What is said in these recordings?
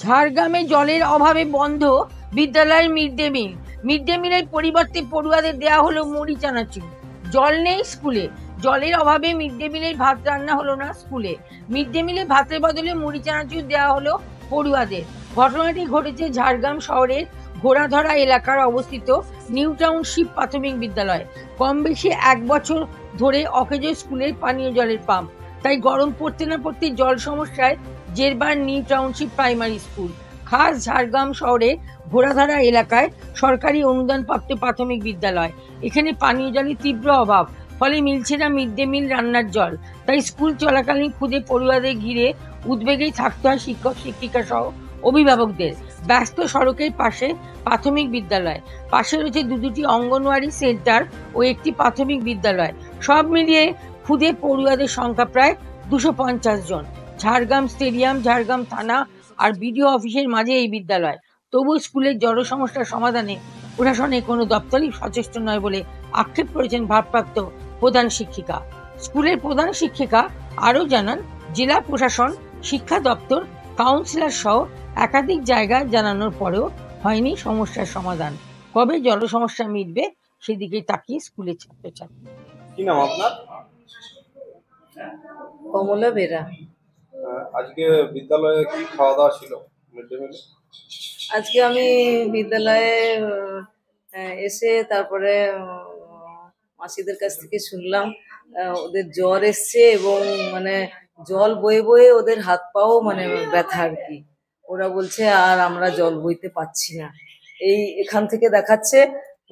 ঝাড়গ্রামে জলের অভাবে বন্ধ বিদ্যালয়ের mid day meal. Mid day মিলের পরিবর্তে পড়ুয়াদের দেওয়া হলো মুড়ি চানাচুর। জল নেই স্কুলে, জলের অভাবে মিড ডে মিলের ভাত রান্না হলো না স্কুলে। মিড ডে মিলে ভাতের বদলে মুড়ি চানাচুর দেওয়া হলো পড়ুয়াদের। ঘটনাটি ঘটেছে ঝাড়গ্রাম শহরের ঘোড়াধরা এলাকার অবস্থিত নিউ টাউনশিপ প্রাথমিক বিদ্যালয়। কম বেশি 1 বছর ধরে অকেজো স্কুলের পানীয় জলের পাম্প, তাই গরম পড়তে না পড়তে জল সমস্যায় জেরবার নিউ টাউনশিপ প্রাইমারি স্কুল। খাস ঝাড়গ্রাম শহরে ঘোড়াধারা এলাকায় সরকারি অনুদানপ্রাপ্ত প্রাথমিক বিদ্যালয়। এখানে পানীয় জলের তীব্র অভাব, ফলে মিলছে না মিড ডে মিল রান্নার জল। তাই স্কুল চলাকালীন খুদে পড়ুয়াদের ঘিরে উদ্বেগেই থাকতে হয় শিক্ষক শিক্ষিকা সহ অভিভাবকদের। ব্যস্ত সড়কের পাশে প্রাথমিক বিদ্যালয়, পাশে রয়েছে দুটি অঙ্গনওয়াড়ি সেন্টার ও একটি প্রাথমিক বিদ্যালয়। সব মিলিয়ে খুদে পড়ুয়াদের সংখ্যা প্রায় 250 জন। ঝাড়গ্রাম স্টেডিয়াম, ঝাড়গ্রাম থানা আর বিডিও অফিসের মাঝে এই বিদ্যালয়। তবু স্কুলের জল সমস্যার সমাধানে প্রশাসনের কোনো দপ্তরই সচেষ্ট নয় বলে আক্ষেপ করেছেন ভারপ্রাপ্ত প্রধান শিক্ষিকা। স্কুলের প্রধান শিক্ষিকা আরও জানান, জেলা প্রশাসন, শিক্ষা দপ্তর, কাউন্সিলর সহ একাধিক জায়গায় জানানোর পরেও হয়নি সমস্যার সমাধান। কবে জল সমস্যা মিটবে সেদিকে তাকিয়ে স্কুলের ছাত্রছাত্রী। কি নাম আপনার? কমলা বেরা। আজকে বিদ্যালয়ে কি খাওয়া দাওয়া ছিল মিড ডে মিলে? আজকে আমি বিদ্যালয়ে এসে তারপরে মাসিদের কাছ থেকে শুনলাম ওদের জ্বর এসছে এবং মানে জল বয়ে বয়ে ওদের হাত পাও মানে ব্যথা আর কি। ওরা বলছে আর আমরা জল বইতে পারছি না। এখান থেকে দেখাচ্ছে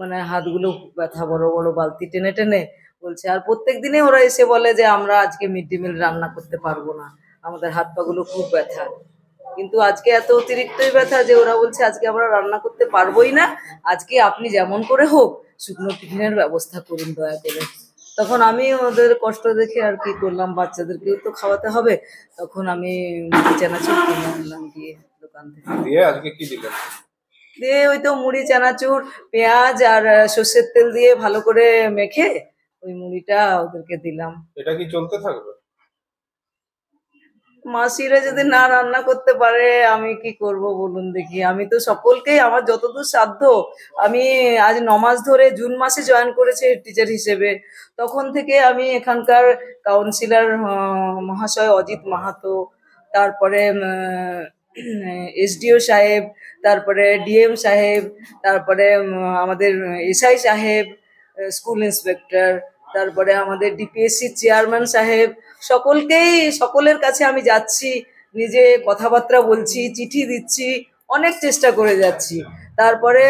মানে হাতগুলো ব্যথা, বড় বড় বালতি টেনে টেনে বলছে। আর প্রত্যেক দিনে ওরা এসে বলে যে আমরা আজকে মিড ডে মিল রান্না করতে পারবো না, আমাদের হাত পা গুলো খুব ব্যথা। কিন্তু আজকে এত অতিরিক্তই ব্যথা যে ওরা বলছে আজকে আমরা রান্না করতে পারবোই না, আজকে আপনি যেমন করে হোক শুকনো টিফিনের ব্যবস্থা করুন দয়া করে। তখন আমি ওদের কষ্ট দেখে আর কি করলাম, বাচ্চাদেরকেও তো খাওয়াতে হবে, তখন আমি মুড়ি চানাচুর কিনে আনলাম গিয়ে দোকান থেকে। দিয়ে আজকে কি দিলেন? দিয়ে ওই তো মুড়ি চানাচুর, পেঁয়াজ আর সর্ষের তেল দিয়ে ভালো করে মেখে ওই মুড়িটা ওদেরকে দিলাম। এটা কি চলতে থাকবে? মাসিরা যদি না রান্না করতে পারে আমি কি করব বলুন দেখি। আমি তো সকলকেই আমার যতদূর সাধ্য, আমি আজ 9 মাস ধরে জুন মাসে জয়েন করেছি টিচার হিসেবে। তখন থেকে আমি এখানকার কাউন্সিলর মহাশয় অজিত মাহাতো, তারপরে এসডিও সাহেব, তারপরে ডিএম সাহেব, তারপরে আমাদের এসআই সাহেব, স্কুল ইন্সপেক্টর, তারপরে আমাদের ডিপিএসসি চেয়ারম্যান সাহেব, সকলের কাছে আমি যাচ্ছি, নিজে কথাবার্তা বলছি, চিঠি দিচ্ছি, অনেক চেষ্টা করে যাচ্ছি। তারপরে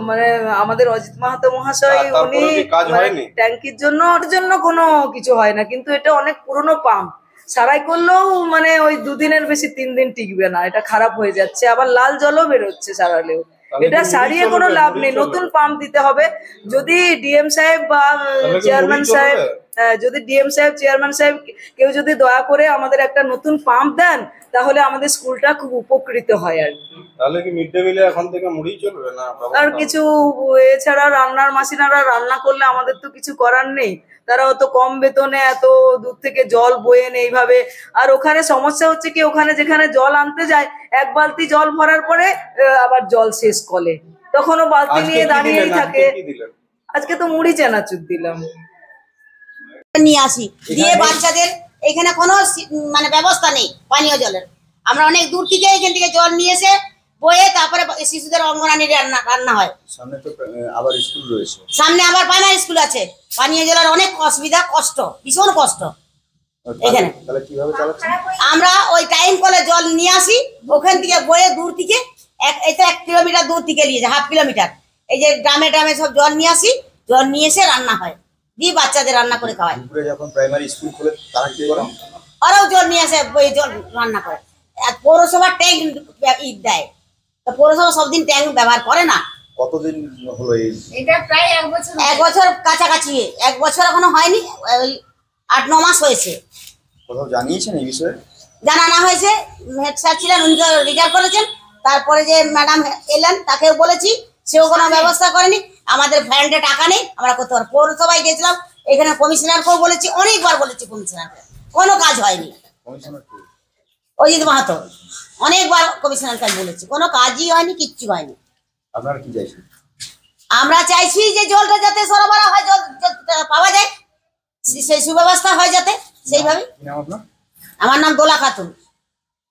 মানে আমাদের অজিত মাহাতো মহাশয় উনি ট্যাঙ্কির জন্য কোনো কিছু হয় না, কিন্তু এটা অনেক পুরনো পাম্প, সারাই করলেও মানে ওই 2 দিনের বেশি 3 দিন টিকবে না, এটা খারাপ হয়ে যাচ্ছে, আবার লাল জলও বেরোচ্ছে সারালেও। এটা সারিয়ে কোনো লাভ নেই, নতুন পাম্প দিতে হবে। যদি ডিএম সাহেব বা চেয়ারম্যান সাহেব, যদি ডিএম সাহেব, চেয়ারম্যান সাহেব কেউ যদি দয়া করে আমাদের একটা নতুন পাম্প দেন তাহলে আমাদের স্কুলটা খুব উপকৃত হয় আর কি। তাহলে কি মিড ডে মিলে এখন থেকে মুড়ি চলবে না? আর কিছু এছাড়া রান্নার মাসিনারা রান্না করলে আমাদের তো কিছু করার নেই, তারা অত কম বেতনে এত দূর থেকে জল বয়ে এনে এইভাবে। আর ওখানে সমস্যা হচ্ছে কি, ওখানে যেখানে জল আনতে যায় 1 বালতি জল ভরার পরে আবার জল শেষ কলে, তখনও বালতি নিয়ে দাঁড়িয়েই থাকে। আজকে তো মুড়ি চানাচুর দিলাম নিয়ে আসি, দিয়ে বাচ্চাদের এখানে কোনো মানে ব্যবস্থা নেই পানীয় জলের। আমরা অনেক দূর থেকে এখান থেকে জল নিয়ে এসে বয়ে তারপরে শিশুদের অঙ্গনারী রান্না হয়। সামনে তো আবার স্কুল রয়েছে, সামনে আবার প্রাইমারি স্কুল আছে। পানীয় জলের অনেক অসুবিধা, কষ্ট, ভীষণ কষ্ট এখানে। আমরা ওই টাইম কলে জল নিয়ে আসি, ওখান থেকে বয়ে দূর থেকে 1 কিলোমিটার দূর থেকে নিয়ে যায়, 1/2 কিলোমিটার। এই যে ড্রামে সব জল নিয়ে আসি, জল নিয়ে এসে রান্না হয়, দিয়ে বাচ্চাদের রান্না করে খাওয়ায়। যখন প্রাইমারি স্কুল খোলে তারা কি করে, ওরাও জল নিয়ে আসে, ওই জল রান্না করে। পৌরসভা ট্যাঙ্ক দেয়, তো পৌরসভা সব দিন ট্যাঙ্ক ব্যবহার করে না। কতদিন হলো এটা? প্রায় 1 বছর, 1 বছর কাছাকাছি। 1 বছর এখনো হয়নি, ওই 8-9 মাস হয়েছে। কোথাও জানিয়েছেন এই বিষয়ে? জানানো হয়েছে, হেড স্যার ছিলেন, উনি তো রিটায়ার করেছেন। তারপরে যে ম্যাডাম এলেন তাকেও বলেছি, সেও কোনো ব্যবস্থা করেনি। আমাদের ফ্যান্ডে টাকা নেই, আমরা করতে পারবো। পৌরসভায় গেছিলাম, এখানে কমিশনারকেও বলেছি, অনেকবার বলেছি, কমিশনারকে কোনো কাজ হয়নি। অজিত মাহাতো। অনেকবার কমিশনার স্যার বলেছি, কোনো কাজই হয়নি, কিচ্ছু হয়নি। আপনারা কি চাইছেন? আমরা চাইছি যে জলটা যাতে সরবরাহ হয়, জল পাওয়া যায়, সেই সুব্যবস্থা হয় যাতে সেইভাবে। কি নাম আপনার? আমার নাম দোলা খাতুন।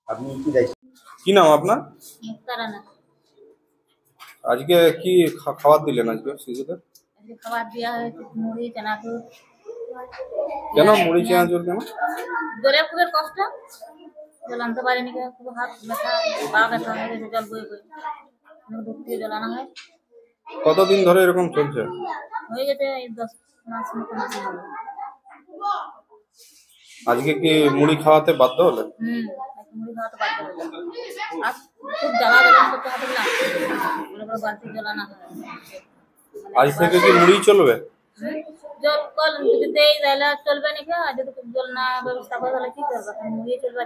আপনি কি চাইছেন? কি নাম আপনার? আজকে কি খাবার দিলেন আজকে শিশুদের? খাবার দেওয়া হয়েছে মুড়ি চানাচুর। কেন মুড়ি চানাচুর কেন? জলের খুব কষ্ট, জল আনতে পারিনি, খুব হাত ব্যথা, পা ব্যথা হয়ে গেছে জল বয়ে বয়ে, দূর থেকে জল আনা হয়। কতদিন ধরে এরকম চলছে? হয়ে গেছে এই 10 মাস মতো হবে। আজকে কি মুড়ি খাওয়াতে বাধ্য হলেন? আজকে মুড়ি খাওয়াতে বাধ্য হলো। আর খুব জ্বালা বেদনা করতে হবে না, বলে বলে বাড়তি জল আনা হয়। আজ থেকে কি মুড়ি চলবে? জল কল যদি দেই তাহলে চলবে নাকি, আর যদি জল না ব্যবস্থা করে তাহলে কি করবে, মুড়ি চলবে।